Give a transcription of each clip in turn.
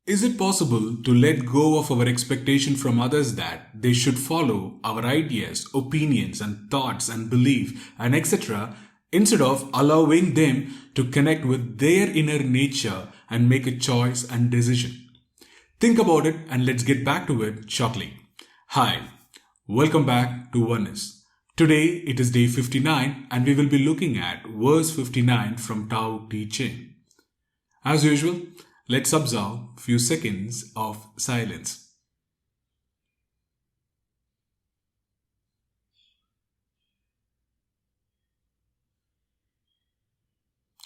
Is it possible to let go of our expectation from others that they should follow our ideas, opinions, and thoughts and belief and etc., instead of allowing them to connect with their inner nature and make a choice and decision? Think about it and let's get back to it shortly. Hi, welcome back to Oneness. Today it is day 59 and we will be looking at verse 59 from Tao Te Ching. As usual, let's observe a few seconds of silence.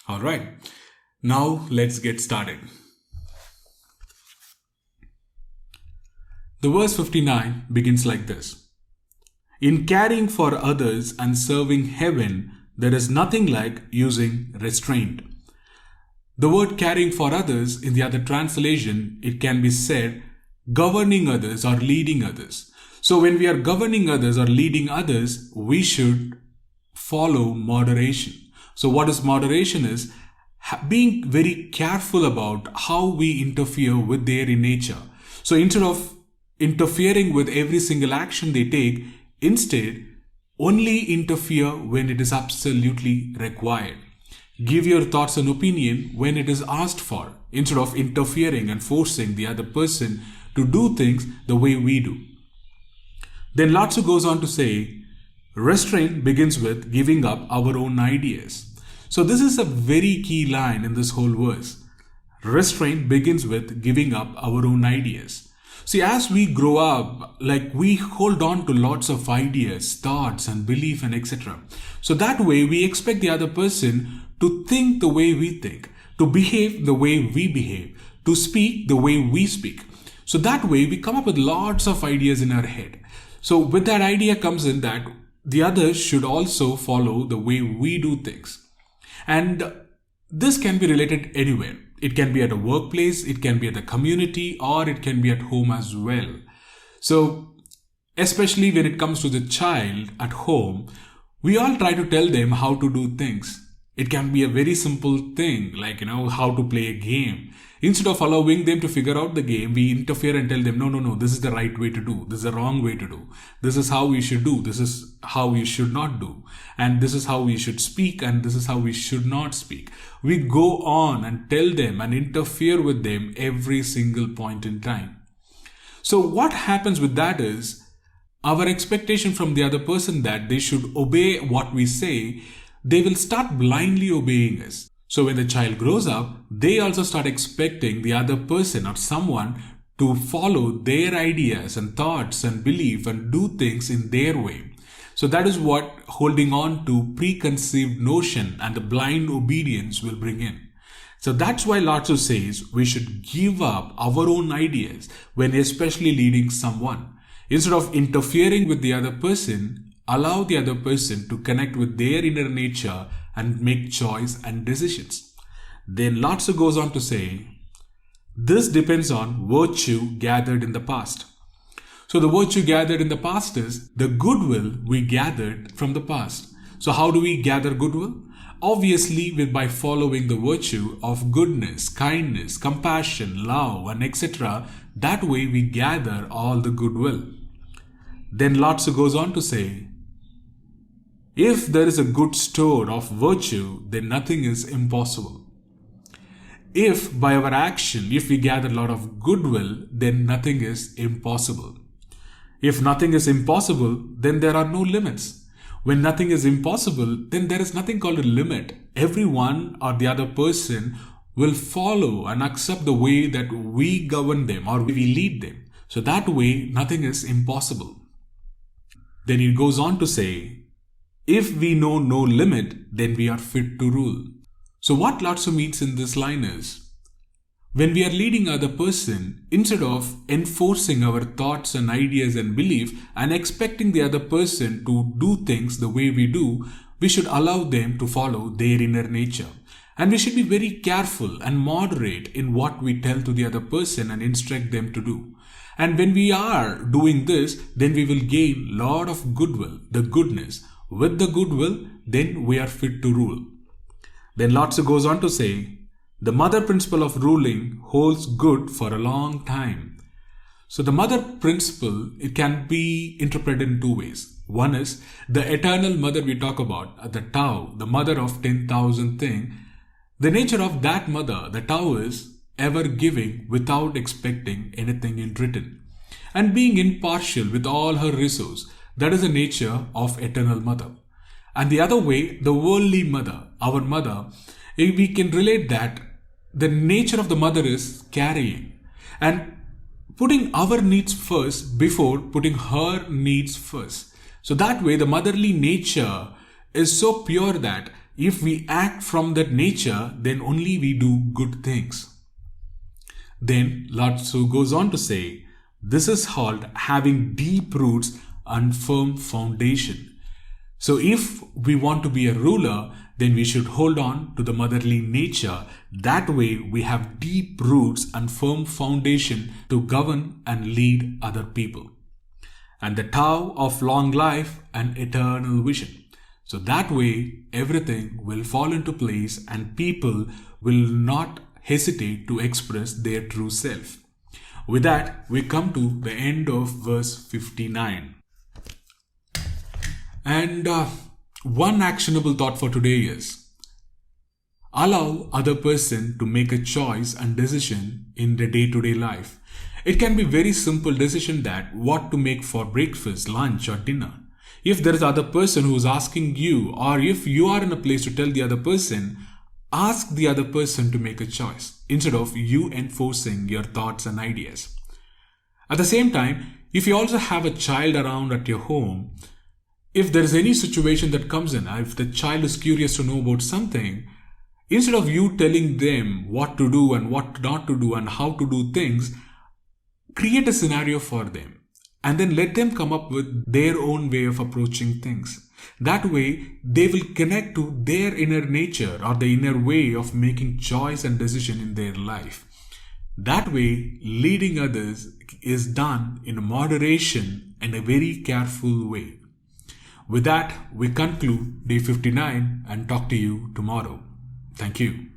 Alright, now let's get started. The verse 59 begins like this. In caring for others and serving heaven, there is nothing like using restraint. The word caring for others, in the other translation, it can be said governing others or leading others. So when we are governing others or leading others, we should follow moderation. So what is moderation is being very careful about how we interfere with their nature. So instead of interfering with every single action they take, instead only interfere when it is absolutely required. Give your thoughts and opinion when it is asked for, instead of interfering and forcing the other person to do things the way we do. Then Lao Tzu goes on to say, restraint begins with giving up our own ideas. So this is a very key line in this whole verse. Restraint begins with giving up our own ideas. See, as we grow up, we hold on to lots of ideas, thoughts and belief and etc. So that way we expect the other person to think the way we think, to behave the way we behave, to speak the way we speak. So that way we come up with lots of ideas in our head. So with that idea comes in that the others should also follow the way we do things. And this can be related anywhere. It can be at a workplace, it can be at the community, or it can be at home as well. So especially when it comes to the child at home, we all try to tell them how to do things. It can be a very simple thing, how to play a game. Instead of allowing them to figure out the game, we interfere and tell them, no, this is the right way to do. This is the wrong way to do. This is how we should do. This is how we should not do. And this is how we should speak and this is how we should not speak. We go on and tell them and interfere with them every single point in time. So what happens with that is, our expectation from the other person that they should obey what we say, they will start blindly obeying us. So when the child grows up, they also start expecting the other person or someone to follow their ideas and thoughts and belief and do things in their way. So that is what holding on to preconceived notion and the blind obedience will bring in. So that's why Lao Tzu says we should give up our own ideas when especially leading someone. Instead of interfering with the other person, allow the other person to connect with their inner nature and make choice and decisions. Then Lao Tzu goes on to say, this depends on virtue gathered in the past. So the virtue gathered in the past is the goodwill we gathered from the past. So how do we gather goodwill? Obviously by following the virtue of goodness, kindness, compassion, love and etc. That way we gather all the goodwill. Then Lao Tzu goes on to say, if there is a good store of virtue, then nothing is impossible. If by our action, if we gather a lot of goodwill, then nothing is impossible. If nothing is impossible, then there are no limits. When nothing is impossible, then there is nothing called a limit. Everyone or the other person will follow and accept the way that we govern them or we lead them. So that way, nothing is impossible. Then he goes on to say, if we know no limit, then we are fit to rule. So what Lao Tzu means in this line is, when we are leading other person, instead of enforcing our thoughts and ideas and belief and expecting the other person to do things the way we do, we should allow them to follow their inner nature. And we should be very careful and moderate in what we tell to the other person and instruct them to do. And when we are doing this, then we will gain a lot of goodwill, the goodness. With the goodwill, then we are fit to rule. Then Lao Tzu goes on to say, The mother principle of ruling holds good for a long time. So the mother principle, it can be interpreted in two ways. One is the eternal mother we talk about, the Tao, the mother of 10,000 thing. The nature of that mother, the Tao, is ever giving without expecting anything in return, and being impartial with all her resource. That is the nature of eternal mother. And the other way, the worldly mother, our mother, we can relate that the nature of the mother is carrying and putting our needs first before putting her needs first. So that way the motherly nature is so pure that if we act from that nature, then only we do good things. Then Lao Tzu goes on to say, this is called having deep roots and firm foundation. So if we want to be a ruler, then we should hold on to the motherly nature. That way we have deep roots and firm foundation to govern and lead other people. And the Tao of long life and eternal vision. So that way everything will fall into place and people will not hesitate to express their true self. With that, we come to the end of verse 59. And one actionable thought for today is, allow other person to make a choice and decision in the day-to-day life. It can be very simple decision that what to make for breakfast, lunch or dinner. If there is other person who is asking you, or if you are in a place to tell the other person, ask the other person to make a choice instead of you enforcing your thoughts and ideas. At the same time, if you also have a child around at your home, if there is any situation that comes in, if the child is curious to know about something, instead of you telling them what to do and what not to do and how to do things, create a scenario for them and then let them come up with their own way of approaching things. That way, they will connect to their inner nature or the inner way of making choice and decision in their life. That way, leading others is done in moderation and a very careful way. With that, we conclude day 59 and talk to you tomorrow. Thank you.